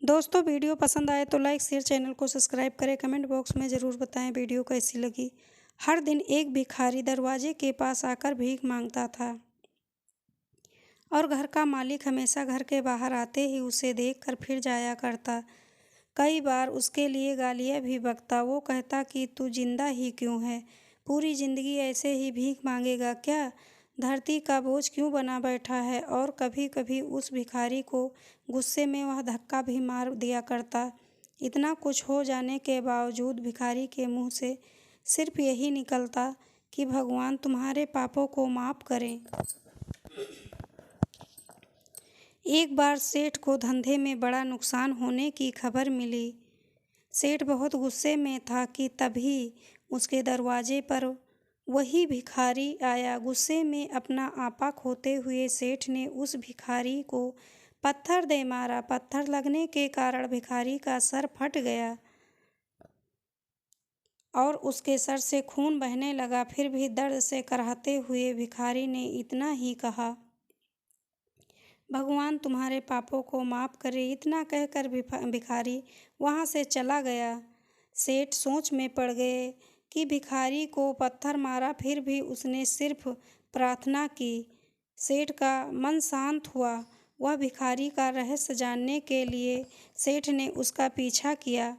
दोस्तों वीडियो पसंद आए तो लाइक शेयर चैनल को सब्सक्राइब करें। कमेंट बॉक्स में ज़रूर बताएं वीडियो कैसी लगी। हर दिन एक भिखारी दरवाजे के पास आकर भीख मांगता था और घर का मालिक हमेशा घर के बाहर आते ही उसे देखकर फिर जाया करता। कई बार उसके लिए गालियाँ भी बकता। वो कहता कि तू जिंदा ही क्यों है, पूरी ज़िंदगी ऐसे ही भीख मांगेगा क्या, धरती का बोझ क्यों बना बैठा है। और कभी कभी उस भिखारी को गुस्से में वह धक्का भी मार दिया करता। इतना कुछ हो जाने के बावजूद भिखारी के मुंह से सिर्फ यही निकलता कि भगवान तुम्हारे पापों को माफ़ करें। एक बार सेठ को धंधे में बड़ा नुकसान होने की खबर मिली। सेठ बहुत गुस्से में था कि तभी उसके दरवाजे पर वही भिखारी आया। गुस्से में अपना आपा खोते हुए सेठ ने उस भिखारी को पत्थर दे मारा। पत्थर लगने के कारण भिखारी का सर फट गया और उसके सर से खून बहने लगा। फिर भी दर्द से कराहते हुए भिखारी ने इतना ही कहा, भगवान तुम्हारे पापों को माफ़ करे। इतना कहकर भिखारी वहाँ से चला गया। सेठ सोच में पड़ गए कि भिखारी को पत्थर मारा, फिर भी उसने सिर्फ प्रार्थना की। सेठ का मन शांत हुआ। वह भिखारी का रहस्य जानने के लिए सेठ ने उसका पीछा किया।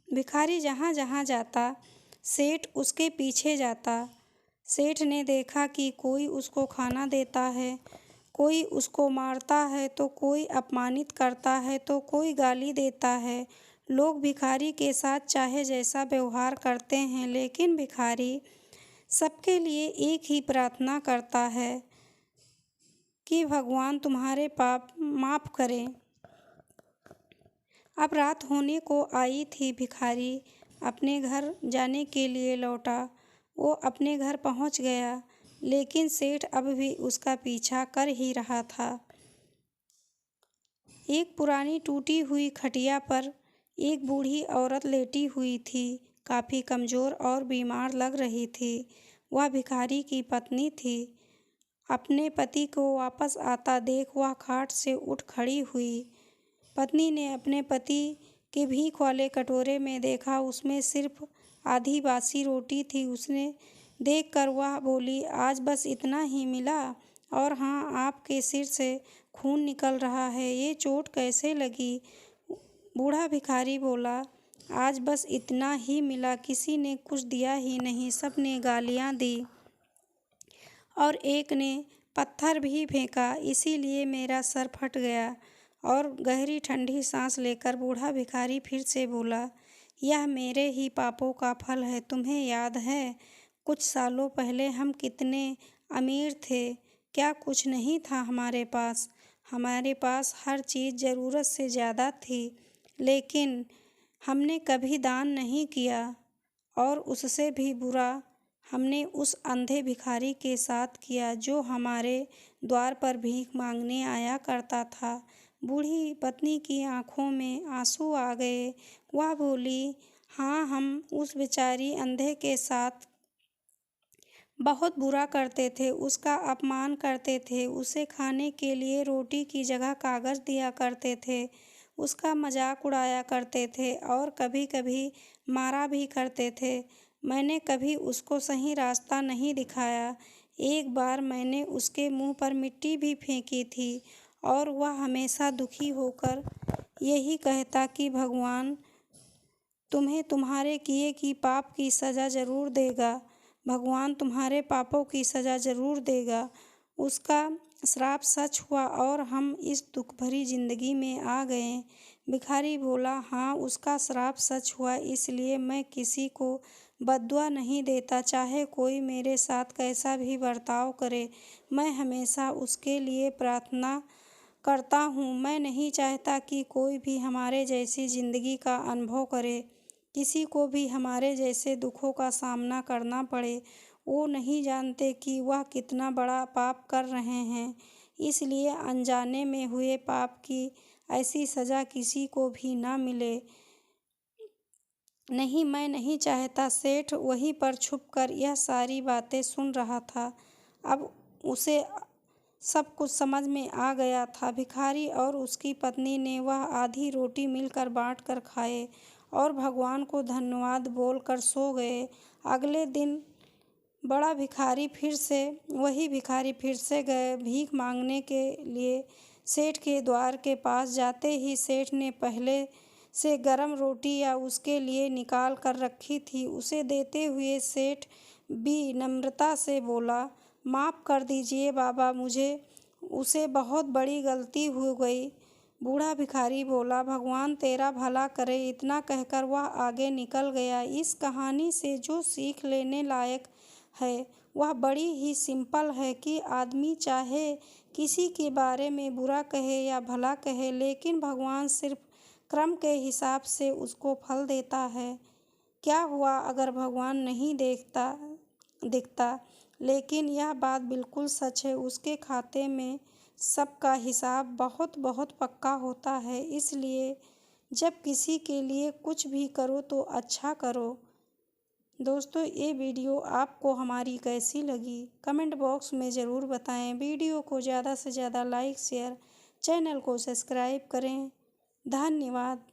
भिखारी जहाँ जहाँ जाता सेठ उसके पीछे जाता। सेठ ने देखा कि कोई उसको खाना देता है, कोई उसको मारता है, तो कोई अपमानित करता है, तो कोई गाली देता है। लोग भिखारी के साथ चाहे जैसा व्यवहार करते हैं, लेकिन भिखारी सबके लिए एक ही प्रार्थना करता है कि भगवान तुम्हारे पाप माफ़ करें। अब रात होने को आई थी। भिखारी अपने घर जाने के लिए लौटा। वो अपने घर पहुंच गया, लेकिन सेठ अब भी उसका पीछा कर ही रहा था। एक पुरानी टूटी हुई खटिया पर एक बूढ़ी औरत लेटी हुई थी। काफ़ी कमज़ोर और बीमार लग रही थी। वह भिखारी की पत्नी थी। अपने पति को वापस आता देख वह खाट से उठ खड़ी हुई। पत्नी ने अपने पति के भीख वाले कटोरे में देखा, उसमें सिर्फ आधी बासी रोटी थी। उसने देखकर वह बोली, आज बस इतना ही मिला? और हाँ, आपके सिर से खून निकल रहा है, ये चोट कैसे लगी? बूढ़ा भिखारी बोला, आज बस इतना ही मिला, किसी ने कुछ दिया ही नहीं, सब ने गालियाँ दी और एक ने पत्थर भी फेंका, इसीलिए मेरा सर फट गया। और गहरी ठंडी सांस लेकर बूढ़ा भिखारी फिर से बोला, यह मेरे ही पापों का फल है। तुम्हें याद है कुछ सालों पहले हम कितने अमीर थे? क्या कुछ नहीं था हमारे पास? हमारे पास हर चीज़ ज़रूरत से ज़्यादा थी, लेकिन हमने कभी दान नहीं किया। और उससे भी बुरा हमने उस अंधे भिखारी के साथ किया जो हमारे द्वार पर भीख मांगने आया करता था। बूढ़ी पत्नी की आंखों में आंसू आ गए। वह बोली, हाँ, हम उस बेचारी अंधे के साथ बहुत बुरा करते थे, उसका अपमान करते थे, उसे खाने के लिए रोटी की जगह कागज़ दिया करते थे, उसका मजाक उड़ाया करते थे और कभी कभी मारा भी करते थे। मैंने कभी उसको सही रास्ता नहीं दिखाया। एक बार मैंने उसके मुंह पर मिट्टी भी फेंकी थी और वह हमेशा दुखी होकर यही कहता कि भगवान तुम्हें तुम्हारे किए की पाप की सज़ा ज़रूर देगा, भगवान तुम्हारे पापों की सज़ा ज़रूर देगा। उसका श्राप सच हुआ और हम इस दुख भरी ज़िंदगी में आ गए। भिखारी बोला, हाँ, उसका श्राप सच हुआ, इसलिए मैं किसी को बद्दुआ नहीं देता, चाहे कोई मेरे साथ कैसा भी बर्ताव करे। मैं हमेशा उसके लिए प्रार्थना करता हूँ। मैं नहीं चाहता कि कोई भी हमारे जैसी ज़िंदगी का अनुभव करे, किसी को भी हमारे जैसे दुखों का सामना करना पड़े। वो नहीं जानते कि वह कितना बड़ा पाप कर रहे हैं, इसलिए अनजाने में हुए पाप की ऐसी सज़ा किसी को भी ना मिले। नहीं, मैं नहीं चाहता। सेठ वहीं पर छुपकर यह सारी बातें सुन रहा था। अब उसे सब कुछ समझ में आ गया था। भिखारी और उसकी पत्नी ने वह आधी रोटी मिलकर बांटकर खाए और भगवान को धन्यवाद बोलकर सो गए। अगले दिन वही भिखारी फिर से गए भीख मांगने के लिए। सेठ के द्वार के पास जाते ही सेठ ने पहले से गरम रोटी या उसके लिए निकाल कर रखी थी, उसे देते हुए सेठ भी नम्रता से बोला, माफ़ कर दीजिए बाबा, मुझे उसे बहुत बड़ी गलती हो गई। बूढ़ा भिखारी बोला, भगवान तेरा भला करे। इतना कहकर वह आगे निकल गया। इस कहानी से जो सीख लेने लायक है वह बड़ी ही सिंपल है कि आदमी चाहे किसी के बारे में बुरा कहे या भला कहे, लेकिन भगवान सिर्फ कर्म के हिसाब से उसको फल देता है। क्या हुआ अगर भगवान नहीं दिखता, लेकिन यह बात बिल्कुल सच है, उसके खाते में सबका हिसाब बहुत बहुत पक्का होता है। इसलिए जब किसी के लिए कुछ भी करो तो अच्छा करो। दोस्तों, ये वीडियो आपको हमारी कैसी लगी कमेंट बॉक्स में ज़रूर बताएं। वीडियो को ज़्यादा से ज़्यादा लाइक शेयर, चैनल को सब्सक्राइब करें। धन्यवाद।